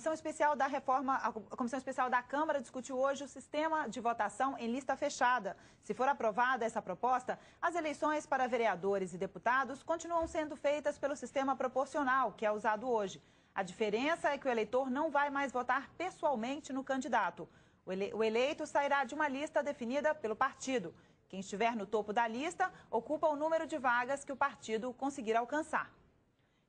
Comissão Especial da Reforma, a Comissão Especial da Câmara discutiu hoje o sistema de votação em lista fechada. Se for aprovada essa proposta, as eleições para vereadores e deputados continuam sendo feitas pelo sistema proporcional, que é usado hoje. A diferença é que o eleitor não vai mais votar pessoalmente no candidato. O eleito sairá de uma lista definida pelo partido. Quem estiver no topo da lista ocupa o número de vagas que o partido conseguir alcançar.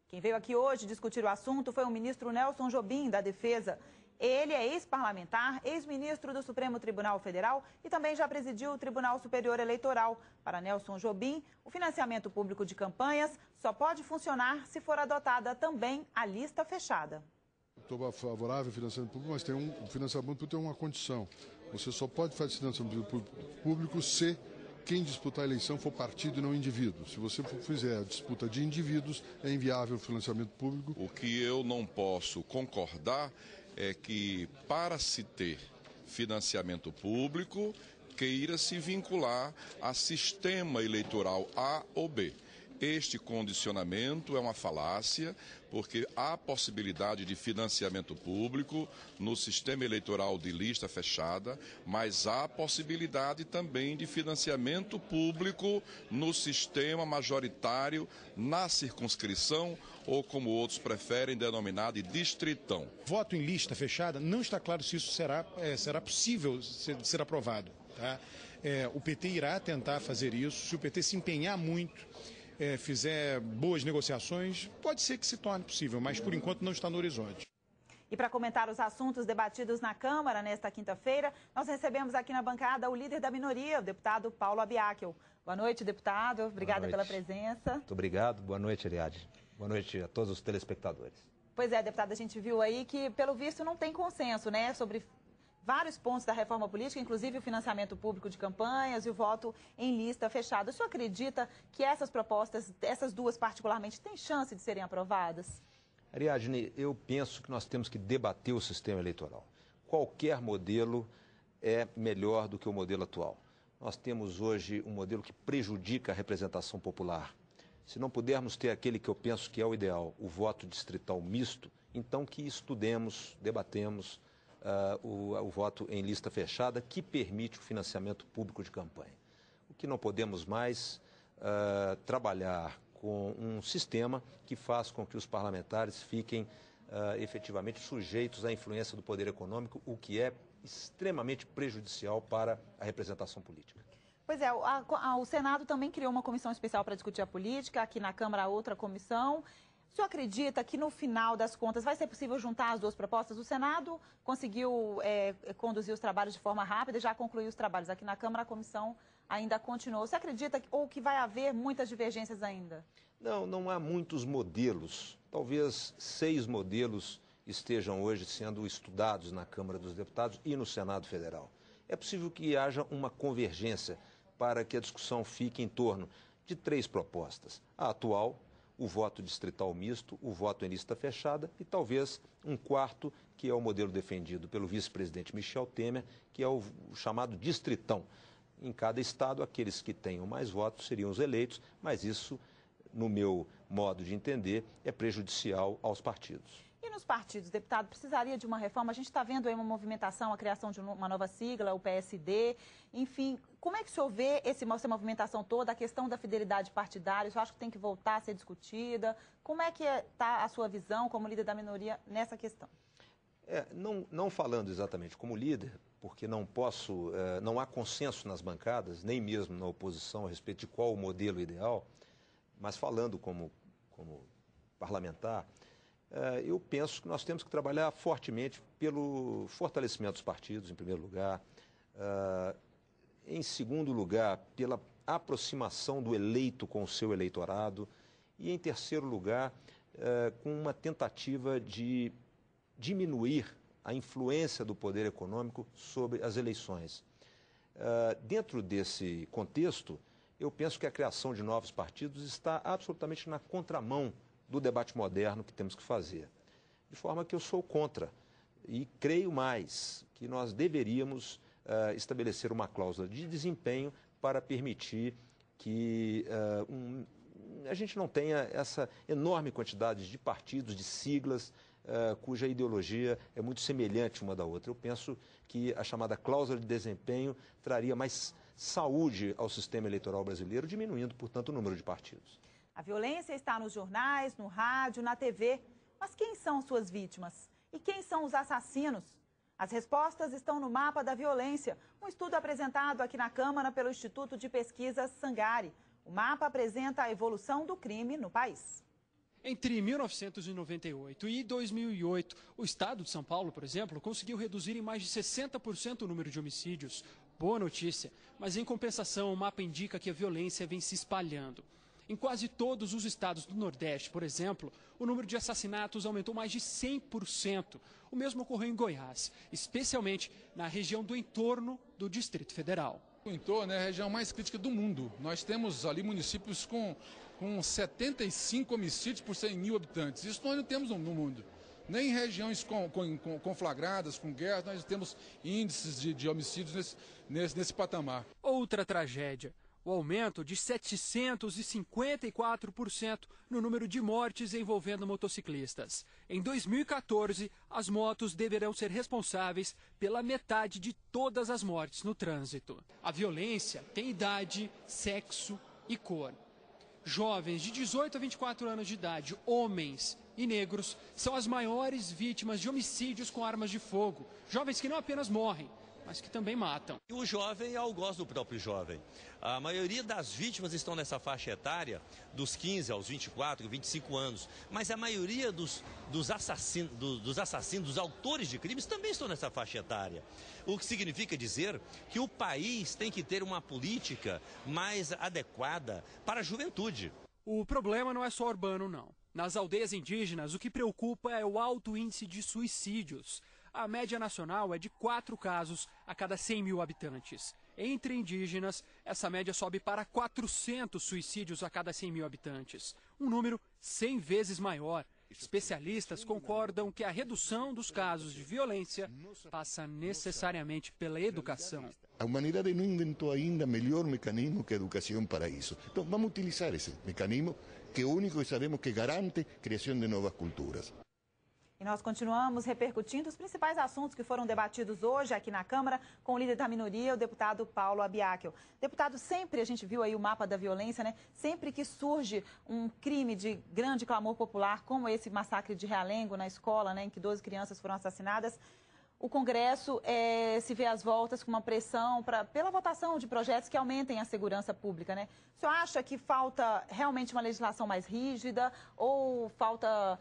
Quem veio aqui hoje discutir o assunto foi o ministro Nelson Jobim, da Defesa. Ele é ex-parlamentar, ex-ministro do Supremo Tribunal Federal e também já presidiu o Tribunal Superior Eleitoral. Para Nelson Jobim, o financiamento público de campanhas só pode funcionar se for adotada também a lista fechada. Estou favorável ao financiamento público, mas o financiamento público tem uma condição. Você só pode fazer financiamento público se quem disputar a eleição for partido e não indivíduo. Se você fizer a disputa de indivíduos, é inviável o financiamento público. O que eu não posso concordar é que, para se ter financiamento público, queira se vincular a sistema eleitoral A ou B. Este condicionamento é uma falácia, porque há possibilidade de financiamento público no sistema eleitoral de lista fechada, mas há possibilidade também de financiamento público no sistema majoritário, na circunscrição, ou como outros preferem denominar de distritão. Voto em lista fechada, não está claro se isso será possível ser aprovado. Tá? O PT irá tentar fazer isso, se o PT se empenhar muito, fizer boas negociações, pode ser que se torne possível, mas por enquanto não está no horizonte. E para comentar os assuntos debatidos na Câmara nesta quinta-feira, nós recebemos aqui na bancada o líder da minoria, o deputado Paulo Abiakel. Boa noite, deputado. Obrigada pela presença. Muito obrigado. Boa noite, Ariadne. Boa noite a todos os telespectadores. Pois é, deputado, a gente viu aí que, pelo visto, não tem consenso, né, sobre vários pontos da reforma política, inclusive o financiamento público de campanhas e o voto em lista fechada. O senhor acredita que essas propostas, essas duas particularmente, têm chance de serem aprovadas? Ariadne, eu penso que nós temos que debater o sistema eleitoral. Qualquer modelo é melhor do que o modelo atual. Nós temos hoje um modelo que prejudica a representação popular. Se não pudermos ter aquele que eu penso que é o ideal, o voto distrital misto, então que estudemos, debatemos o voto em lista fechada, que permite o financiamento público de campanha. O que não podemos mais trabalhar com um sistema que faz com que os parlamentares fiquem efetivamente sujeitos à influência do poder econômico, o que é extremamente prejudicial para a representação política. Pois é, o Senado também criou uma comissão especial para discutir a política, aqui na Câmara outra comissão. O senhor acredita que no final das contas vai ser possível juntar as duas propostas? O Senado conseguiu conduzir os trabalhos de forma rápida, já concluiu os trabalhos. Aqui na Câmara a comissão ainda continuou. Você acredita que vai haver muitas divergências ainda? Não há muitos modelos. Talvez 6 modelos estejam hoje sendo estudados na Câmara dos Deputados e no Senado Federal. É possível que haja uma convergência para que a discussão fique em torno de 3 propostas. A atual, o voto distrital misto, o voto em lista fechada e talvez um quarto, que é o modelo defendido pelo vice-presidente Michel Temer, que é o chamado distritão. Em cada estado, aqueles que tenham mais votos seriam os eleitos, mas isso, no meu modo de entender, é prejudicial aos partidos. E nos partidos, deputado, precisaria de uma reforma? A gente está vendo aí uma movimentação, a criação de uma nova sigla, o PSD. Enfim, como é que o senhor vê essa movimentação toda, a questão da fidelidade partidária? O senhor acha que tem que voltar a ser discutida? Como é que está a sua visão como líder da minoria nessa questão? Não falando exatamente como líder, porque não há consenso nas bancadas, nem mesmo na oposição a respeito de qual o modelo ideal, mas falando como parlamentar, eu penso que nós temos que trabalhar fortemente pelo fortalecimento dos partidos, em primeiro lugar. Em segundo lugar, pela aproximação do eleito com o seu eleitorado. E, em terceiro lugar, com uma tentativa de diminuir a influência do poder econômico sobre as eleições. Dentro desse contexto, eu penso que a criação de novos partidos está absolutamente na contramão do debate moderno que temos que fazer. De forma que eu sou contra e creio mais que nós deveríamos estabelecer uma cláusula de desempenho para permitir que a gente não tenha essa enorme quantidade de partidos, de siglas, cuja ideologia é muito semelhante uma da outra. Eu penso que a chamada cláusula de desempenho traria mais saúde ao sistema eleitoral brasileiro, diminuindo, portanto, o número de partidos. A violência está nos jornais, no rádio, na TV. Mas quem são suas vítimas? E quem são os assassinos? As respostas estão no mapa da violência, um estudo apresentado aqui na Câmara pelo Instituto de Pesquisas Sangari. O mapa apresenta a evolução do crime no país. Entre 1998 e 2008, o estado de São Paulo, por exemplo, conseguiu reduzir em mais de 60% o número de homicídios. Boa notícia, mas em compensação o mapa indica que a violência vem se espalhando. Em quase todos os estados do Nordeste, por exemplo, o número de assassinatos aumentou mais de 100%. O mesmo ocorreu em Goiás, especialmente na região do entorno do Distrito Federal. O entorno é a região mais crítica do mundo. Nós temos ali municípios com 75 homicídios por 100 mil habitantes. Isso nós não temos no mundo. Nem em regiões conflagradas, com guerras, nós temos índices de homicídios nesse patamar. Outra tragédia. O aumento de 754% no número de mortes envolvendo motociclistas. Em 2014, as motos deverão ser responsáveis pela metade de todas as mortes no trânsito. A violência tem idade, sexo e cor. Jovens de 18 a 24 anos de idade, homens e negros, são as maiores vítimas de homicídios com armas de fogo. Jovens que não apenas morrem, mas que também matam. O jovem é o gosto do próprio jovem. A maioria das vítimas estão nessa faixa etária, dos 15 aos 24, 25 anos. Mas a maioria dos assassinos, dos autores de crimes, também estão nessa faixa etária. O que significa dizer que o país tem que ter uma política mais adequada para a juventude. O problema não é só urbano, não. Nas aldeias indígenas, o que preocupa é o alto índice de suicídios. A média nacional é de 4 casos a cada 100 mil habitantes. Entre indígenas, essa média sobe para 400 suicídios a cada 100 mil habitantes. Um número 100 vezes maior. Especialistas concordam que a redução dos casos de violência passa necessariamente pela educação. A humanidade não inventou ainda melhor mecanismo que a educação para isso. Então vamos utilizar esse mecanismo, que é o único que sabemos que garante a criação de novas culturas. E nós continuamos repercutindo os principais assuntos que foram debatidos hoje aqui na Câmara com o líder da minoria, o deputado Paulo Abiakel. Deputado, sempre a gente viu aí o mapa da violência, né? Sempre que surge um crime de grande clamor popular, como esse massacre de Realengo na escola, né, em que 12 crianças foram assassinadas, o Congresso se vê às voltas com uma pressão pela votação de projetos que aumentem a segurança pública, né? O senhor acha que falta realmente uma legislação mais rígida ou falta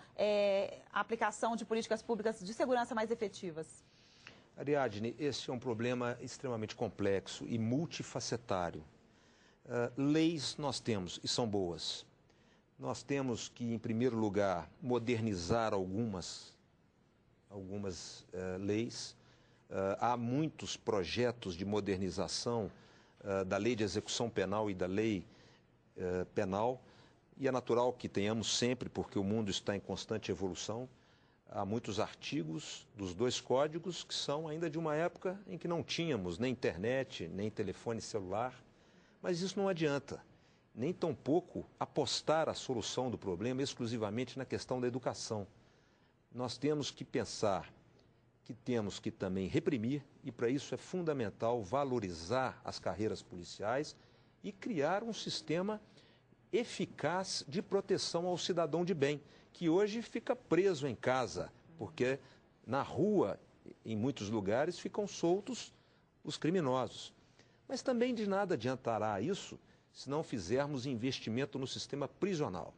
a aplicação de políticas públicas de segurança mais efetivas? Ariadne, esse é um problema extremamente complexo e multifacetário. Leis nós temos e são boas. Nós temos que, em primeiro lugar, modernizar algumas leis. Há muitos projetos de modernização da lei de execução penal e da lei penal, e é natural que tenhamos sempre, porque o mundo está em constante evolução. Há muitos artigos dos dois códigos que são ainda de uma época em que não tínhamos nem internet, nem telefone celular, mas isso não adianta, nem tampouco apostar a solução do problema exclusivamente na questão da educação. Nós temos que pensar que temos que também reprimir, e para isso é fundamental valorizar as carreiras policiais e criar um sistema eficaz de proteção ao cidadão de bem, que hoje fica preso em casa, porque na rua, em muitos lugares, ficam soltos os criminosos. Mas também de nada adiantará isso se não fizermos investimento no sistema prisional.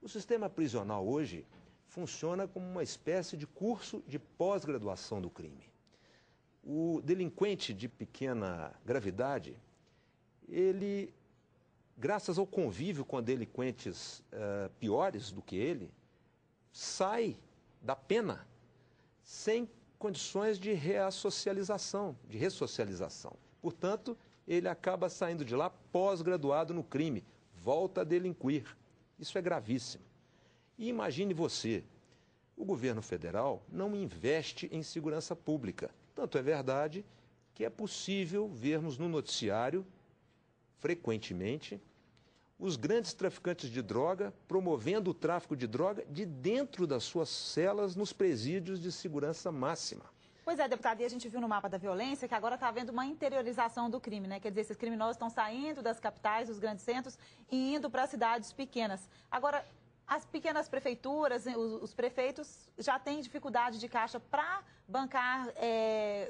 O sistema prisional hoje funciona como uma espécie de curso de pós-graduação do crime. O delinquente de pequena gravidade, ele, graças ao convívio com delinquentes piores do que ele, sai da pena sem condições de ressocialização. Portanto, ele acaba saindo de lá pós-graduado no crime, volta a delinquir. Isso é gravíssimo. E imagine você, o governo federal não investe em segurança pública. Tanto é verdade que é possível vermos no noticiário, frequentemente, os grandes traficantes de droga promovendo o tráfico de droga de dentro das suas celas nos presídios de segurança máxima. Pois é, deputado, e a gente viu no mapa da violência que agora está havendo uma interiorização do crime, né? Quer dizer, esses criminosos estão saindo das capitais, dos grandes centros e indo para cidades pequenas. Agora, as pequenas prefeituras, os prefeitos já têm dificuldade de caixa para bancar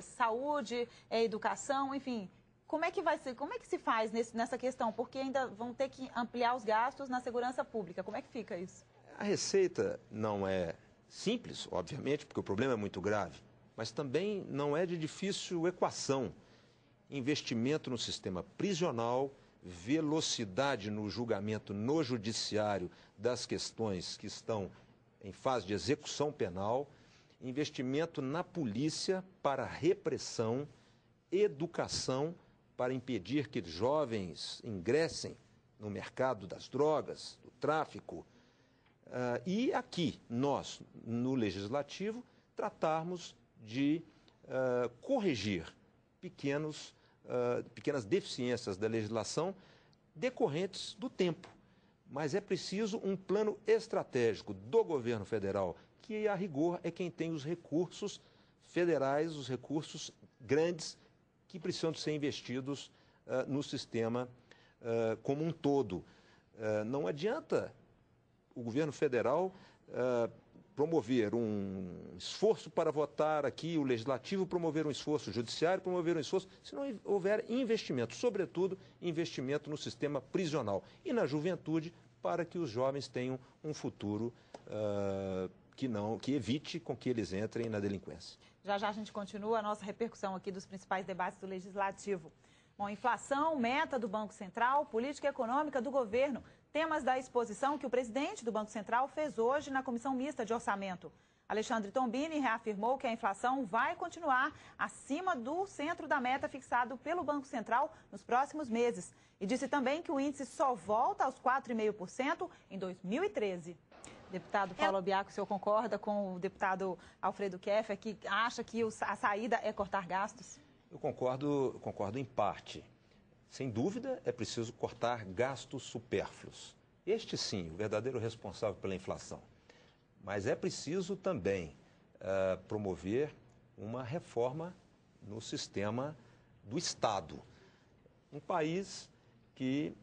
saúde, educação, enfim. Como é que vai ser? Como é que se faz nessa questão? Porque ainda vão ter que ampliar os gastos na segurança pública. Como é que fica isso? A receita não é simples, obviamente, porque o problema é muito grave, mas também não é de difícil equação. Investimento no sistema prisional, velocidade no julgamento no judiciário das questões que estão em fase de execução penal, investimento na polícia para repressão, educação para impedir que jovens ingressem no mercado das drogas, do tráfico. E aqui, nós, no Legislativo, tratarmos de corrigir pequenas deficiências da legislação decorrentes do tempo. Mas é preciso um plano estratégico do governo federal, que, a rigor, é quem tem os recursos federais, os recursos grandes que precisam ser investidos no sistema como um todo. Não adianta o governo federal promover um esforço para votar aqui, o legislativo promover um esforço, o judiciário promover um esforço, se não houver investimento, sobretudo investimento no sistema prisional e na juventude, para que os jovens tenham um futuro que evite com que eles entrem na delinquência. Já já a gente continua a nossa repercussão aqui dos principais debates do Legislativo. Bom, inflação, meta do Banco Central, política econômica do governo, temas da exposição que o presidente do Banco Central fez hoje na Comissão Mista de Orçamento. Alexandre Tombini reafirmou que a inflação vai continuar acima do centro da meta fixado pelo Banco Central nos próximos meses. E disse também que o índice só volta aos 4,5% em 2013. Deputado Paulo Biaco, o senhor concorda com o deputado Alfredo Keffer, que acha que a saída é cortar gastos? Eu concordo em parte. Sem dúvida, é preciso cortar gastos supérfluos. Este, sim, o verdadeiro responsável pela inflação. Mas é preciso também promover uma reforma no sistema do Estado. Um país que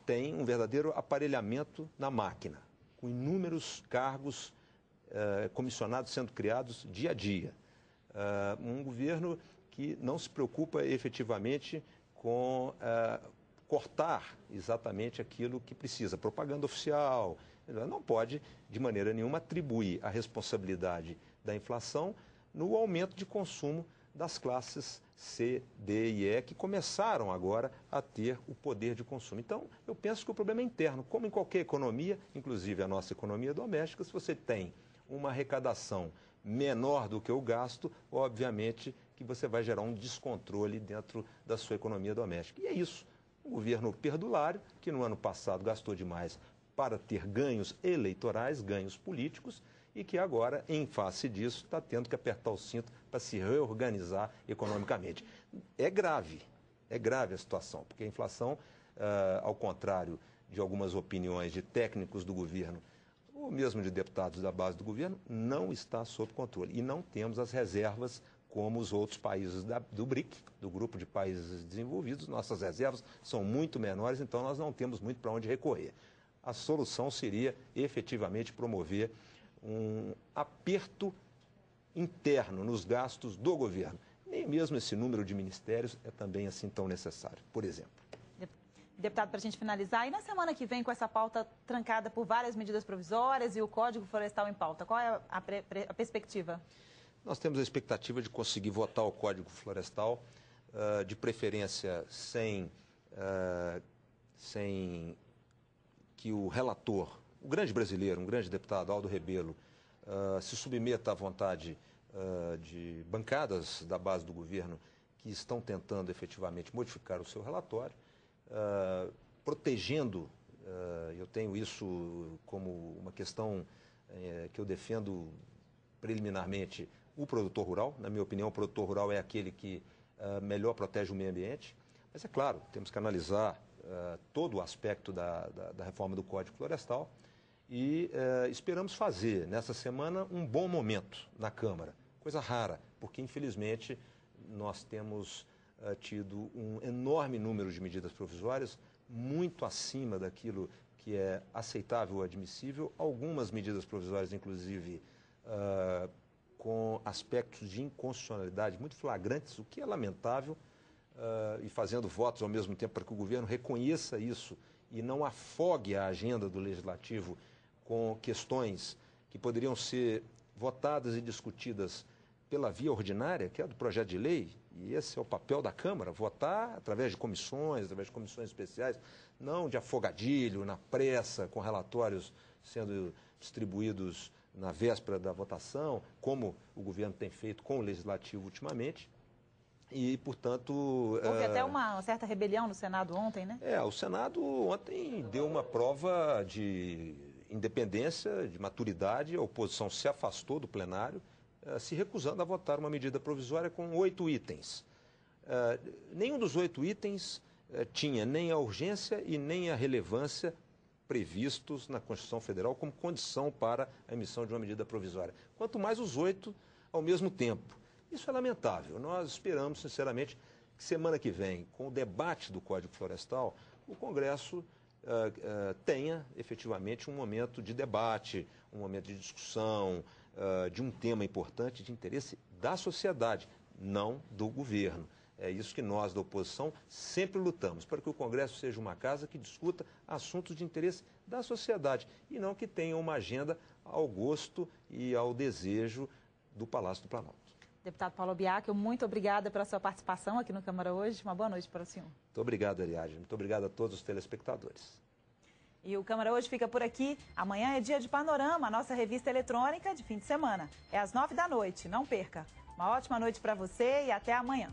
tem um verdadeiro aparelhamento na máquina, com inúmeros cargos comissionados sendo criados dia a dia. Um governo que não se preocupa efetivamente com cortar exatamente aquilo que precisa. Propaganda oficial não pode, de maneira nenhuma, atribuir a responsabilidade da inflação no aumento de consumo das classes C, D e E, que começaram agora a ter o poder de consumo. Então, eu penso que o problema é interno. Como em qualquer economia, inclusive a nossa economia doméstica, se você tem uma arrecadação menor do que o gasto, obviamente que você vai gerar um descontrole dentro da sua economia doméstica. E é isso. Um governo perdulário, que no ano passado gastou demais para ter ganhos eleitorais, ganhos políticos, e que agora, em face disso, está tendo que apertar o cinto para se reorganizar economicamente. É grave a situação, porque a inflação, ao contrário de algumas opiniões de técnicos do governo, ou mesmo de deputados da base do governo, não está sob controle. E não temos as reservas como os outros países do BRIC, do Grupo de Países Desenvolvidos. Nossas reservas são muito menores, então nós não temos muito para onde recorrer. A solução seria efetivamente promover um aperto interno nos gastos do governo. Nem mesmo esse número de ministérios é também assim tão necessário, por exemplo. Deputado, para a gente finalizar, e na semana que vem com essa pauta trancada por várias medidas provisórias e o Código Florestal em pauta, qual é a perspectiva? Nós temos a expectativa de conseguir votar o Código Florestal, de preferência sem que o relator, o grande brasileiro, um grande deputado, Aldo Rebelo, se submeta à vontade de bancadas da base do governo que estão tentando efetivamente modificar o seu relatório, protegendo, eu tenho isso como uma questão que eu defendo preliminarmente, o produtor rural. Na minha opinião, o produtor rural é aquele que melhor protege o meio ambiente. Mas é claro, temos que analisar todo o aspecto da reforma do Código Florestal e esperamos fazer nessa semana um bom momento na Câmara, coisa rara, porque infelizmente nós temos tido um enorme número de medidas provisórias, muito acima daquilo que é aceitável ou admissível, algumas medidas provisórias, inclusive, com aspectos de inconstitucionalidade muito flagrantes, o que é lamentável, e fazendo votos ao mesmo tempo para que o governo reconheça isso e não afogue a agenda do Legislativo com questões que poderiam ser votadas e discutidas pela via ordinária, que é do projeto de lei, e esse é o papel da Câmara, votar através de comissões especiais, não de afogadilho, na pressa, com relatórios sendo distribuídos na véspera da votação, como o governo tem feito com o Legislativo ultimamente. E, portanto... Houve até uma certa rebelião no Senado ontem, né? O Senado ontem deu uma prova de independência, de maturidade, a oposição se afastou do plenário, se recusando a votar uma medida provisória com 8 itens. Nenhum dos 8 itens tinha nem a urgência e nem a relevância previstos na Constituição Federal como condição para a emissão de uma medida provisória. Quanto mais os 8 ao mesmo tempo. Isso é lamentável. Nós esperamos, sinceramente, que semana que vem, com o debate do Código Florestal, o Congresso tenha efetivamente um momento de debate, um momento de discussão, de um tema importante de interesse da sociedade, não do governo. É isso que nós, da oposição, sempre lutamos, para que o Congresso seja uma casa que discuta assuntos de interesse da sociedade e não que tenha uma agenda ao gosto e ao desejo do Palácio do Planalto. Deputado Paulo Biacchio, muito obrigada pela sua participação aqui no Câmara hoje. Uma boa noite para o senhor. Muito obrigado, Ariadne. Muito obrigado a todos os telespectadores. E o Câmara hoje fica por aqui. Amanhã é dia de Panorama, a nossa revista eletrônica de fim de semana. É às 9 da noite, não perca. Uma ótima noite para você e até amanhã.